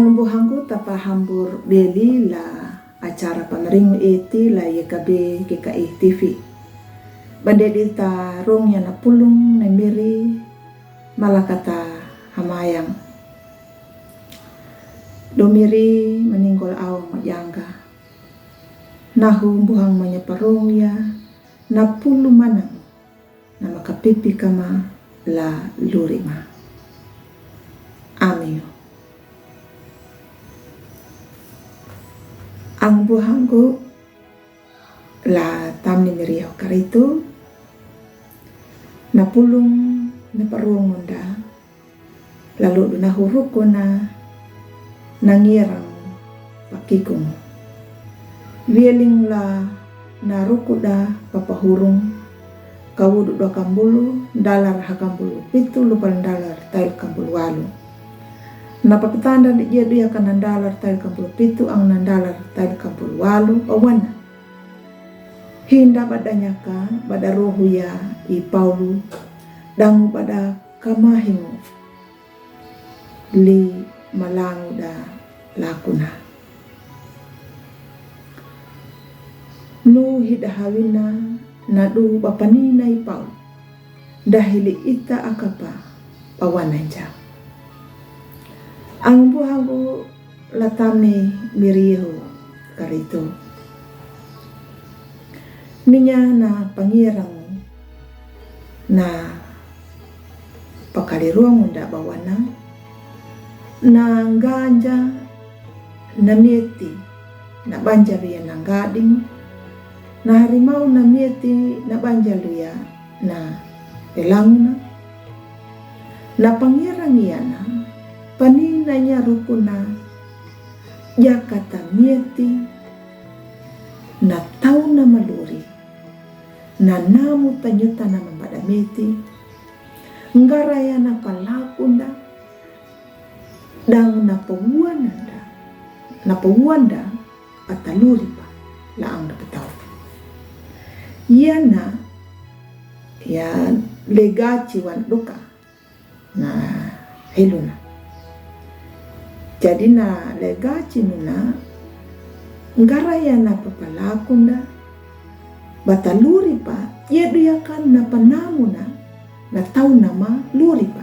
Ang buhangku tapa hambur beli la acara pameringu eti la YKB GKI TV. Bandedi ta rong yana pulung na miri malakata hamayang. Domiri meninggal awang mayangga. Nahu buhang manyaparong ya na pulu manang na makapipi kama la lurima. Amin. Ang buhangku la tamni miriyaw karito na pulong na parungon da lalu na huruk ko na nangirang pakikong wieling la na ruko da papahurong kawudu do kambulu dalar hakambulu pitu lupal dalar tail kambulu walu. Napapitanda di dia akan nandalar tail kambulu pitu ang nandalar tail kambulu walu awana. Hinda badanya ka bada rohu ya i Paulu dangu pada kamahingu li malangu da lakuna. Nu hidahawina nadu bapanina i Paulu dahili ita akapa pawananja. Ang buhangku latame miriho karito. Ninya na pangirang na pakaliruang unda bawana na ganja na mieti na banjaluya na gading na harimau na mieti na banjaluya na elanguna na pangirang iyana panina niya rukuna yakata mieti na tau na maluri na namu tanyuta na mambadameti ngaraya na palakunda dang na pawuanda pataluri pa laang na pataw yana ya legaci wan duka na heluna. Jadi na legaci nuna ngaraya na papalakunda bataluri pa yedu yakan na panamuna na tau nama luri pa.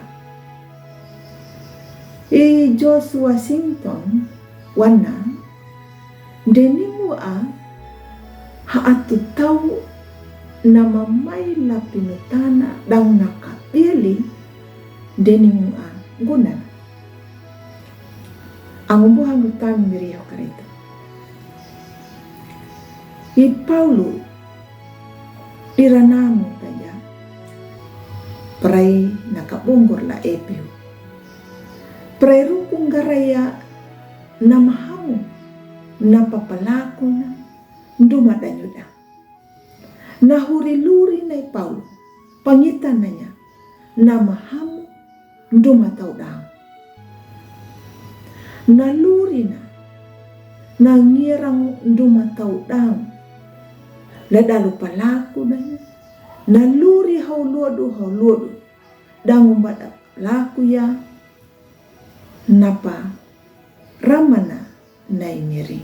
George Washington wana denimu haatu tau nama maila pinutana dang nakapili denimu gunan. Ang buhang utang miriyaw karito. I Paulo diranamu kaya pray nakabunggor la epiyo. Pray rukong garaya na mahamu na papalako na dumadanyo da. Nahuri-luri na Paulo pangitan na niya na mahamu dumataw da. Naluri na nangirang dumataw da. Ladalu palaku na niya. Naluri hauluadu. Dangung badak laku ya. Napa ramana na imiri.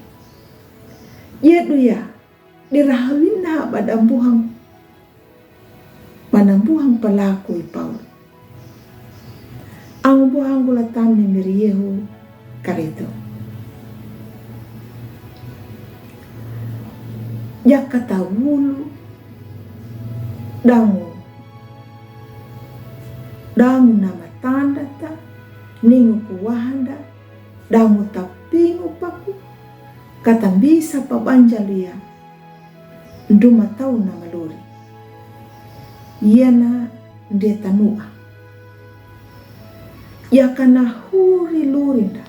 Yedu ya. Dirahawin na badambuhang. Panambuhang palaku ipaul. Ang buhang gulatam ni miriyehu karito. Yakata wulu dangu nama tanda ta ningu kuwahanda dangu tapingu paku katambisa pabanjalia nduma tau na maluri yana dia tanua yakana huri lurinda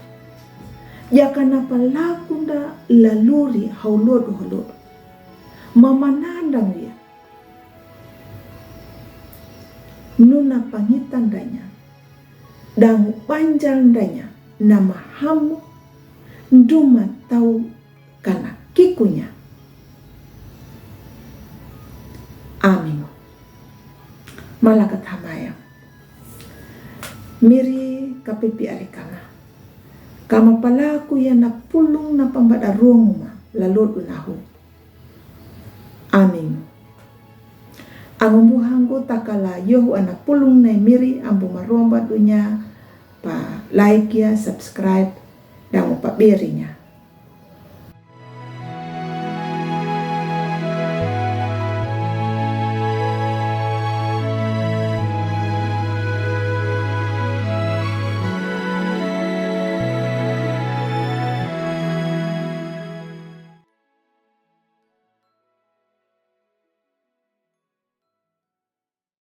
yakana palakunda laluri haulodo mamanandang ya nuna pangitan danya dangu panjang danya nama hamu nduma tau kana kikunya. Amin. Malakat hamayang miri kapipi alikana Kama palaku ya na pulong na pambadarong ma lalod unahu. Amin. Ang umuhanggo takala yohu anak pulong na miri ang bumaromba dunya pa like ya, subscribe dan pa berinya.